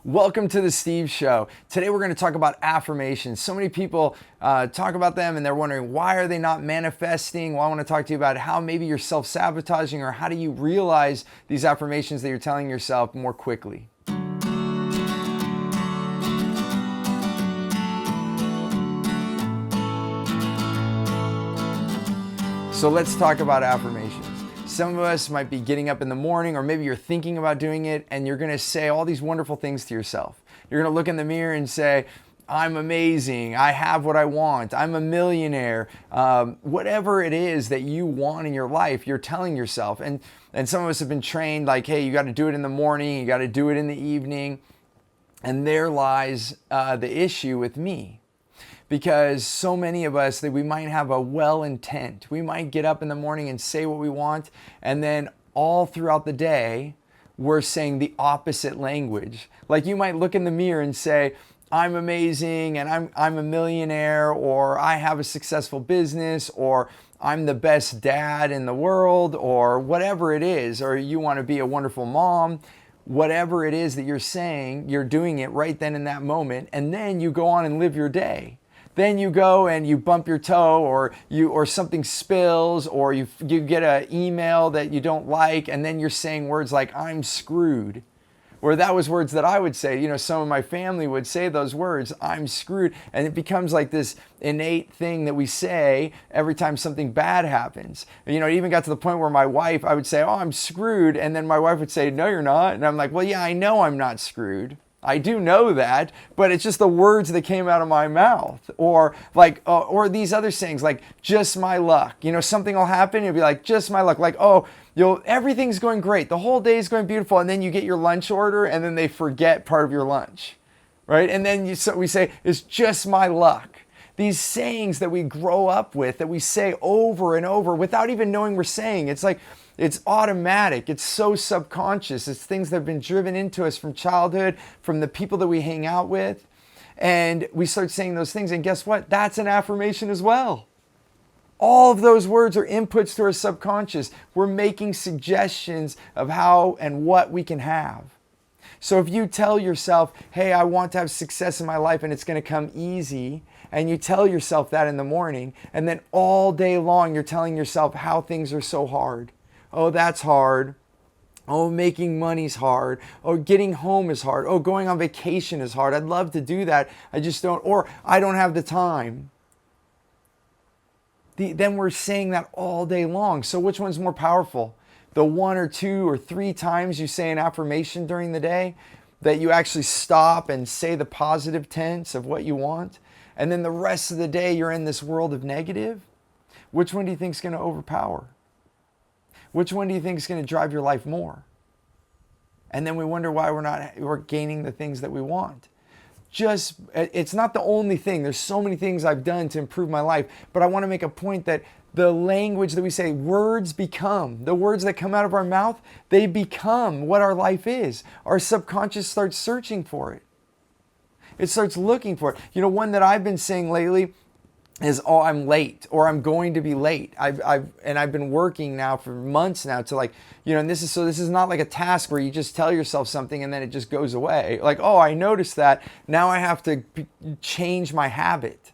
Welcome to the Steve Show. Today we're going to talk about affirmations. So many people talk about them and they're wondering, why are they not manifesting? Well, I want to talk to you about how maybe you're self-sabotaging, or how do you realize these affirmations that you're telling yourself more quickly. So let's talk about affirmations. Some of us might be getting up in the morning, or maybe you're thinking about doing it, and you're going to say all these wonderful things to yourself. You're going to look in the mirror and say, I'm amazing, I have what I want, I'm a millionaire. Whatever it is that you want in your life, you're telling yourself. And some of us have been trained like, hey, you got to do it in the morning, you got to do it in the evening. And there lies the issue with me. Because so many of us, that we might have a well intent. We might get up in the morning and say what we want, and then all throughout the day, we're saying the opposite language. Like you might look in the mirror and say, I'm amazing, and I'm a millionaire, or I have a successful business, or I'm the best dad in the world, or whatever it is, or you want to be a wonderful mom. Whatever it is that you're saying, you're doing it right then in that moment, and then you go on and live your day. Then you go and you bump your toe, or something spills, or you get an email that you don't like, and then you're saying words like, I'm screwed. Or that was words that I would say. You know, some of my family would say those words, I'm screwed. And it becomes like this innate thing that we say every time something bad happens. You know, it even got to the point where my wife, I would say, oh, I'm screwed. And then my wife would say, no, you're not. And I'm like, well, yeah, I know I'm not screwed. I do know that, but it's just the words that came out of my mouth. Or like, or these other sayings like, just my luck. You know, something will happen, you'll be like, just my luck. Like, oh, everything's going great. The whole day is going beautiful. And then you get your lunch order, and then they forget part of your lunch, right? And then we say, it's just my luck. These sayings that we grow up with, that we say over and over without even knowing we're saying. It's like, it's automatic. It's so subconscious. It's things that have been driven into us from childhood, from the people that we hang out with. And we start saying those things. And guess what? That's an affirmation as well. All of those words are inputs to our subconscious. We're making suggestions of how and what we can have. So if you tell yourself, hey, I want to have success in my life and it's going to come easy, and you tell yourself that in the morning, and then all day long you're telling yourself how things are so hard. Oh, that's hard. Oh, making money's hard. Oh, getting home is hard. Oh, going on vacation is hard. I'd love to do that. I just don't, or I don't have the time. Then we're saying that all day long. So which one's more powerful? The 1 or 2 or 3 times you say an affirmation during the day, that you actually stop and say the positive tense of what you want, and then the rest of the day you're in this world of negative? Which one do you think is going to overpower? Which one do you think is going to drive your life more? And then we wonder why we're gaining the things that we want. It's not the only thing. There's so many things I've done to improve my life, but I want to make a point that the language that we say, words become. The words that come out of our mouth, they become what our life is. Our subconscious starts searching for it. It starts looking for it. You know, one that I've been saying lately is, oh, I'm late, or I'm going to be late. I've been working now for months now to, like, you know, and this is not like a task where you just tell yourself something and then it just goes away. Like, oh, I noticed that. Now I have to change my habit.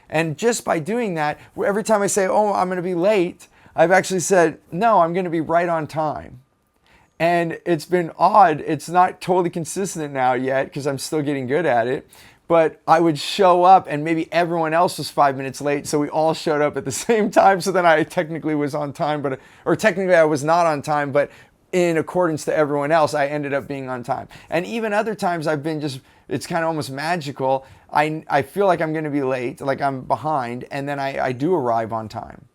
And just by doing that, every time I say, oh, I'm going to be late, I've actually said, no, I'm going to be right on time. And it's been odd. It's not totally consistent now yet, because I'm still getting good at it. But I would show up and maybe everyone else was 5 minutes late, so we all showed up at the same time. So then I technically was on time, or technically I was not on time, but in accordance to everyone else, I ended up being on time. And even other times I've been it's kind of almost magical. I feel like I'm going to be late, like I'm behind, and then I do arrive on time.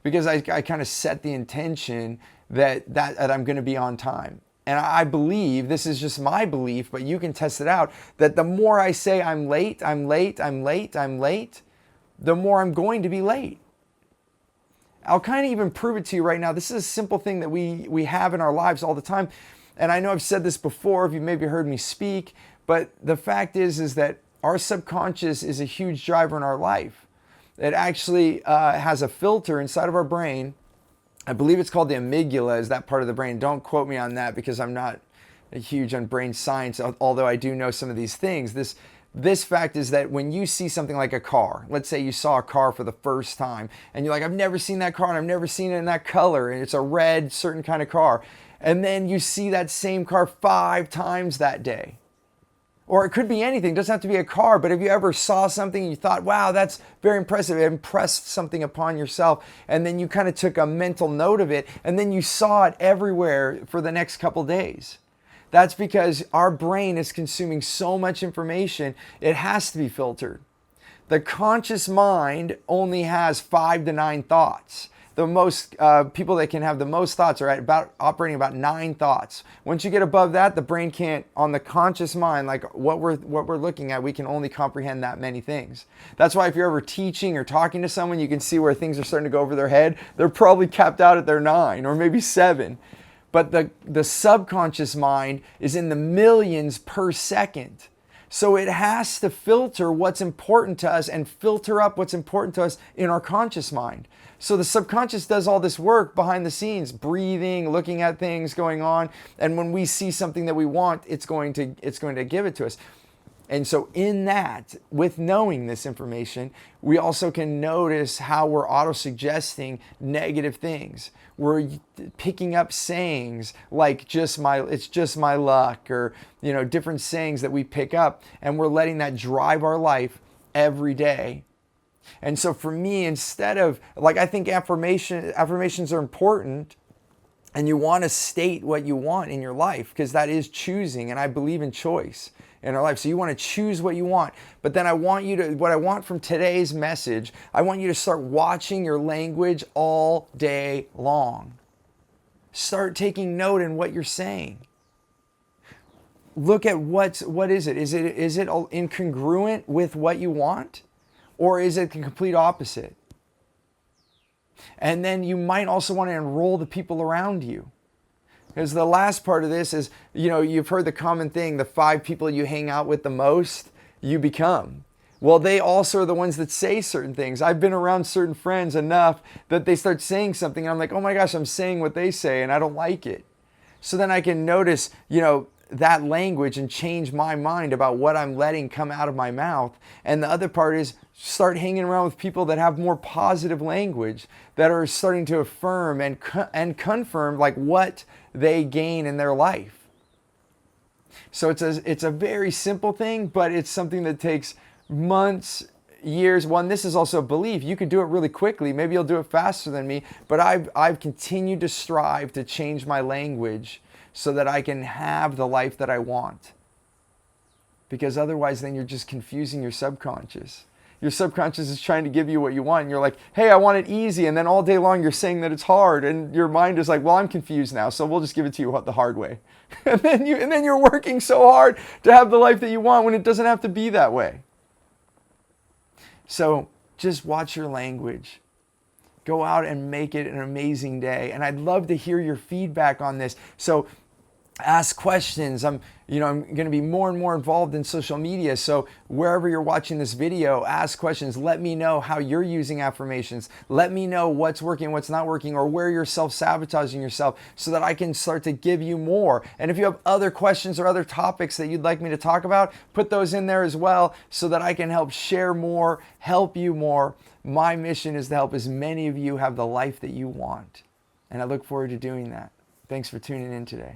Because I kind of set the intention that I'm going to be on time. And I believe, this is just my belief, but you can test it out, that the more I say I'm late, the more I'm going to be late. I'll kind of even prove it to you right now. This is a simple thing that we have in our lives all the time. And I know I've said this before, if you've maybe heard me speak, but the fact is that our subconscious is a huge driver in our life. It actually has a filter inside of our brain. I believe it's called the amygdala, is that part of the brain. Don't quote me on that, because I'm not huge on brain science, although I do know some of these things. This fact is that when you see something like a car, let's say you saw a car for the first time and you're like, I've never seen that car and I've never seen it in that color and it's a red certain kind of car. And then you see that same car 5 times that day. Or it could be anything, it doesn't have to be a car, but if you ever saw something and you thought, wow, that's very impressive, it impressed something upon yourself, and then you kind of took a mental note of it, and then you saw it everywhere for the next couple days. That's because our brain is consuming so much information, it has to be filtered. The conscious mind only has 5 to 9 thoughts. The most people that can have the most thoughts are operating about 9 thoughts. Once you get above that, the brain can't, on the conscious mind, like what we're looking at, we can only comprehend that many things. That's why if you're ever teaching or talking to someone, you can see where things are starting to go over their head. They're probably capped out at their 9 or maybe 7. But the subconscious mind is in the millions per second. So it has to filter what's important to us and filter up what's important to us in our conscious mind. So the subconscious does all this work behind the scenes, breathing, looking at things going on. And when we see something that we want, it's going to give it to us. And so in that, with knowing this information, we also can notice how we're auto-suggesting negative things. We're picking up sayings like it's just my luck, or different sayings that we pick up, and we're letting that drive our life every day. And so for me, instead of, I think affirmations are important, and you want to state what you want in your life, because that is choosing, and I believe in choice in our life. So you want to choose what you want. But then what I want from today's message, I want you to start watching your language all day long. Start taking note in what you're saying. Look at what is it? Is it incongruent with what you want? Or is it the complete opposite? And then you might also want to enroll the people around you. Because the last part of this is, you've heard the common thing, the 5 people you hang out with the most, you become. Well, they also are the ones that say certain things. I've been around certain friends enough that they start saying something and I'm like, oh my gosh, I'm saying what they say and I don't like it. So then I can notice, that language and change my mind about what I'm letting come out of my mouth. And the other part is start hanging around with people that have more positive language, that are starting to affirm and confirm what they gain in their life. So it's a very simple thing, but it's something that takes months, years. One, this is also a belief. You could do it really quickly. Maybe you'll do it faster than me, but I've continued to strive to change my language so that I can have the life that I want. Because otherwise then you're just confusing your subconscious. Your subconscious is trying to give you what you want. And you're like, hey, I want it easy. And then all day long you're saying that it's hard. And your mind is like, well, I'm confused now, so we'll just give it to you the hard way. and then you're working so hard to have the life that you want when it doesn't have to be that way. So just watch your language. Go out and make it an amazing day. And I'd love to hear your feedback on this. So ask questions. I'm going to be more and more involved in social media. So wherever you're watching this video, ask questions. Let me know how you're using affirmations. Let me know what's working, what's not working, or where you're self-sabotaging yourself so that I can start to give you more. And if you have other questions or other topics that you'd like me to talk about, put those in there as well so that I can help share more, help you more. My mission is to help as many of you have the life that you want. And I look forward to doing that. Thanks for tuning in today.